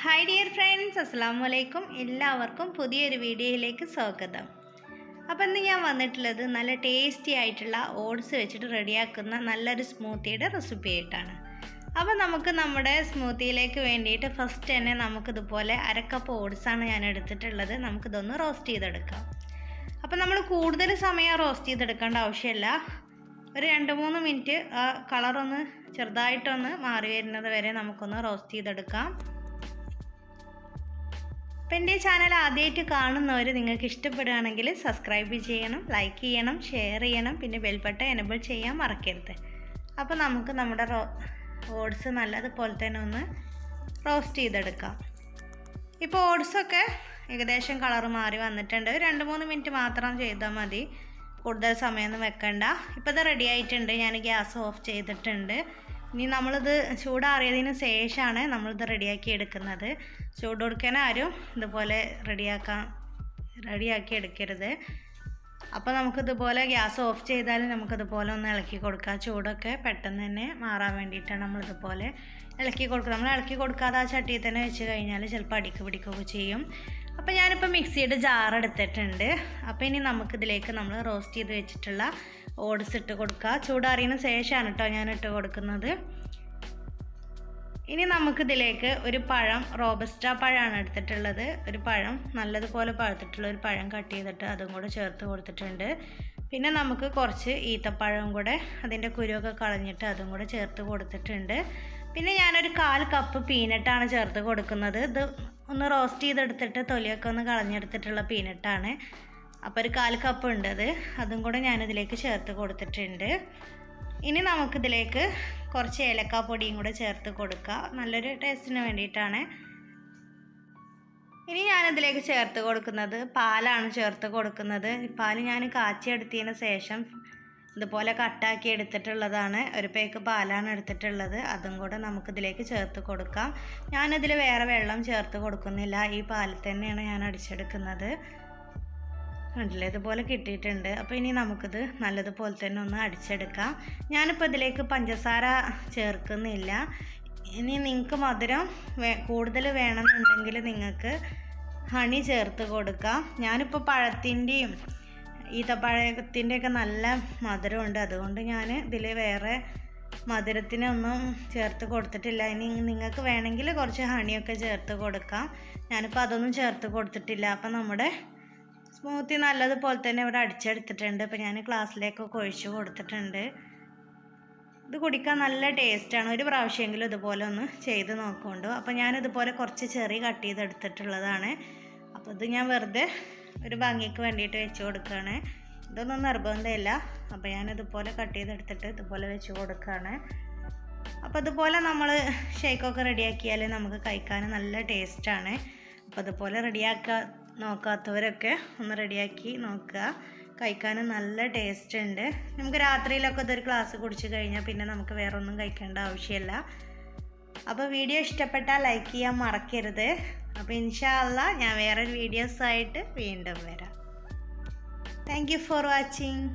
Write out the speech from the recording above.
Hi dear friends, അസ്സലാമു അലൈക്കും. എല്ലാവർക്കും പുതിയൊരു വീഡിയോയിലേക്ക് സ്വാഗതം. അപ്പോൾ ഇന്ന് ഞാൻ വന്നിട്ടുള്ളത് നല്ല ടേസ്റ്റി ആയിട്ടുള്ള ഓട്സ് വെച്ചിട്ട് റെഡിയാക്കുന്ന നല്ലൊരു സ്മൂത്തിയുടെ റെസിപ്പി ആയിട്ടാണ്. അപ്പോൾ നമുക്ക് നമ്മുടെ സ്മൂത്തിയിലേക്ക് വേണ്ടിയിട്ട് ഫസ്റ്റ് തന്നെ നമുക്കിതുപോലെ അരക്കപ്പ് ഓട്സാണ് ഞാൻ എടുത്തിട്ടുള്ളത്. നമുക്കിതൊന്ന് റോസ്റ്റ് ചെയ്തെടുക്കാം. അപ്പോൾ നമ്മൾ കൂടുതൽ സമയം റോസ്റ്റ് ചെയ്തെടുക്കേണ്ട ആവശ്യമില്ല. ഒരു 2-3 മിനിറ്റ് ആ കളറൊന്ന് ചെറുതായിട്ടൊന്ന് മാറി വരുന്നത് വരെ നമുക്കൊന്ന് റോസ്റ്റ് ചെയ്തെടുക്കാം. അപ്പോൾ എൻ്റെ ചാനൽ ആദ്യമായിട്ട് കാണുന്നവർ നിങ്ങൾക്ക് ഇഷ്ടപ്പെടുകയാണെങ്കിൽ സബ്സ്ക്രൈബ് ചെയ്യണം, ലൈക്ക് ചെയ്യണം, ഷെയർ ചെയ്യണം, പിന്നെ ബെൽ ബട്ടൺ എനേബിൾ ചെയ്യാൻ മറക്കരുത്. അപ്പോൾ നമുക്ക് നമ്മുടെ ഓട്സ് നല്ലതുപോലെ തന്നെ ഒന്ന് റോസ്റ്റ് ചെയ്തെടുക്കാം. ഇപ്പോൾ ഓട്സൊക്കെ ഏകദേശം കളർ മാറി വന്നിട്ടുണ്ട്. 2-3 മിനിറ്റ് മാത്രം ചെയ്താൽ മതി, കൂടുതൽ സമയമൊന്നും വെക്കണ്ട. ഇപ്പോൾ ഇത് റെഡി ആയിട്ടുണ്ട്. ഞാൻ ഗ്യാസ് ഓഫ് ചെയ്തിട്ടുണ്ട്. ഇനി നമ്മളിത് ചൂടാറിയതിന് ശേഷമാണ് നമ്മളിത് റെഡിയാക്കി എടുക്കുന്നത്. ചൂട് കൊടുക്കാൻ ആരും ഇതുപോലെ റെഡിയാക്കി എടുക്കരുത്. അപ്പോൾ നമുക്കിതുപോലെ ഗ്യാസ് ഓഫ് ചെയ്താൽ നമുക്കിതുപോലെ ഒന്ന് ഇളക്കി കൊടുക്കാം. ചൂടൊക്കെ പെട്ടെന്ന് തന്നെ മാറാൻ വേണ്ടിയിട്ടാണ് നമ്മളിതുപോലെ ഇളക്കി കൊടുക്കുക. നമ്മൾ ഇളക്കി കൊടുക്കാതെ ആ ചട്ടിയിൽ തന്നെ വെച്ച് കഴിഞ്ഞാൽ ചിലപ്പോൾ അടിക്ക് പിടിക്കുകയൊക്കെ ചെയ്യും. അപ്പോൾ ഞാനിപ്പോൾ മിക്സിയുടെ ജാർ എടുത്തിട്ടുണ്ട്. അപ്പോൾ ഇനി നമുക്കിതിലേക്ക് നമ്മൾ റോസ്റ്റ് ചെയ്ത് വെച്ചിട്ടുള്ള ഓട്സ് ഇട്ട് കൊടുക്കുക. ചൂടാറിയതിന് ശേഷമാണ് കേട്ടോ ഞാൻ ഇട്ട് കൊടുക്കുന്നത്. ഇനി നമുക്കിതിലേക്ക് ഒരു പഴം, റോബസ്റ്റ പഴമാണ് എടുത്തിട്ടുള്ളത്. ഒരു പഴം നല്ലതുപോലെ പഴുത്തിട്ടുള്ള ഒരു പഴം കട്ട് ചെയ്തിട്ട് അതും കൂടെ ചേർത്ത് കൊടുത്തിട്ടുണ്ട്. പിന്നെ നമുക്ക് കുറച്ച് ഈത്തപ്പഴം കൂടെ അതിൻ്റെ കുരുവൊക്കെ കളഞ്ഞിട്ട് അതും കൂടെ ചേർത്ത് കൊടുത്തിട്ടുണ്ട്. പിന്നെ ഞാനൊരു 1/4 കപ്പ് പീനട്ടാണ് ചേർത്ത് കൊടുക്കുന്നത്. ഇത് ഒന്ന് റോസ്റ്റ് ചെയ്തെടുത്തിട്ട് തൊലിയൊക്കെ ഒന്ന് കളഞ്ഞെടുത്തിട്ടുള്ള പീനട്ടാണ്. അപ്പോൾ ഒരു 1/4 കപ്പ് ഉണ്ട്. അതും കൂടെ ഞാനിതിലേക്ക് ചേർത്ത് കൊടുത്തിട്ടുണ്ട്. ഇനി നമുക്കിതിലേക്ക് കുറച്ച് ഏലക്കാപ്പൊടിയും കൂടെ ചേർത്ത് കൊടുക്കുക, നല്ലൊരു ടേസ്റ്റിന് വേണ്ടിയിട്ടാണ്. ഇനി ഞാനിതിലേക്ക് ചേർത്ത് കൊടുക്കുന്നത് പാലാണ് ചേർത്ത് കൊടുക്കുന്നത്. പാൽ ഞാൻ കാച്ചിയെടുത്തതിന് ശേഷം ഇതുപോലെ കട്ടാക്കി എടുത്തിട്ടുള്ളതാണ്. ഒരു പേക്ക് പാലാണ് എടുത്തിട്ടുള്ളത്. അതും കൂടെ നമുക്കിതിലേക്ക് ചേർത്ത് കൊടുക്കാം. ഞാനിതിൽ വേറെ വെള്ളം ചേർത്ത് കൊടുക്കുന്നില്ല. ഈ പാലിൽ തന്നെയാണ് ഞാൻ അടിച്ചെടുക്കുന്നത്. കണ്ടില്ലേ, ഇതുപോലെ കിട്ടിയിട്ടുണ്ട്. അപ്പോൾ ഇനി നമുക്കിത് നല്ലതുപോലെ തന്നെ ഒന്ന് അടിച്ചെടുക്കാം. ഞാനിപ്പോൾ ഇതിലേക്ക് പഞ്ചസാര ചേർക്കുന്നില്ല. ഇനി നിങ്ങൾക്ക് മധുരം കൂടുതൽ വേണമെന്നുണ്ടെങ്കിൽ നിങ്ങൾക്ക് ഹണി ചേർത്ത് കൊടുക്കാം. ഞാനിപ്പോൾ പഴത്തിൻ്റെയും ഈത്തപ്പഴത്തിൻ്റെയൊക്കെ നല്ല മധുരമുണ്ട്. അതുകൊണ്ട് ഞാൻ ഇതിൽ വേറെ മധുരത്തിനൊന്നും ചേർത്ത് കൊടുത്തിട്ടില്ല. ഇനി നിങ്ങൾക്ക് വേണമെങ്കിൽ കുറച്ച് ഹണിയൊക്കെ ചേർത്ത് കൊടുക്കാം. ഞാനിപ്പോൾ അതൊന്നും ചേർത്ത് കൊടുത്തിട്ടില്ല. അപ്പോൾ നമ്മുടെ സ്മൂത്തി നല്ലതുപോലെ തന്നെ ഇവിടെ അടിച്ചെടുത്തിട്ടുണ്ട്. ഇപ്പോൾ ഞാൻ ഗ്ലാസ്സിലേക്കൊക്കെ ഒഴിച്ച് കൊടുത്തിട്ടുണ്ട്. ഇത് കുടിക്കാൻ നല്ല ടേസ്റ്റാണ്. ഒരു പ്രാവശ്യമെങ്കിലും ഇതുപോലെ ഒന്ന് ചെയ്ത് നോക്കുന്നുണ്ടോ. അപ്പോൾ ഞാനിതുപോലെ കുറച്ച് ചെറി കട്ട് ചെയ്തെടുത്തിട്ടുള്ളതാണ്. അപ്പോൾ ഇത് ഞാൻ വെറുതെ ഒരു ഭംഗിക്ക് വേണ്ടിയിട്ട് വെച്ച് കൊടുക്കുകയാണ്. ഇതൊന്നും നിർബന്ധമില്ല. അപ്പോൾ ഞാനിതുപോലെ കട്ട് ചെയ്തെടുത്തിട്ട് ഇതുപോലെ വെച്ച് കൊടുക്കുകയാണ്. അപ്പോൾ ഇതുപോലെ നമ്മൾ ഷേക്കൊക്കെ റെഡിയാക്കിയാൽ നമുക്ക് കഴിക്കാൻ നല്ല ടേസ്റ്റാണ്. അപ്പോൾ അതുപോലെ നോക്കാത്തവരൊക്കെ ഒന്ന് റെഡിയാക്കി നോക്കുക. കഴിക്കാൻ നല്ല ടേസ്റ്റ് ഉണ്ട്. നമുക്ക് രാത്രിയിലൊക്കെ ഇതൊരു ഗ്ലാസ് കുടിച്ച് കഴിഞ്ഞാൽ പിന്നെ നമുക്ക് വേറെ ഒന്നും കഴിക്കേണ്ട ആവശ്യമില്ല. അപ്പോൾ വീഡിയോ ഇഷ്ടപ്പെട്ടാൽ ലൈക്ക് ചെയ്യാൻ മറക്കരുത്. അപ്പോൾ ഇൻഷാ അല്ലാഹ് ഞാൻ വേറൊരു വീഡിയോസായിട്ട് വീണ്ടും വരാം. Thank you for watching.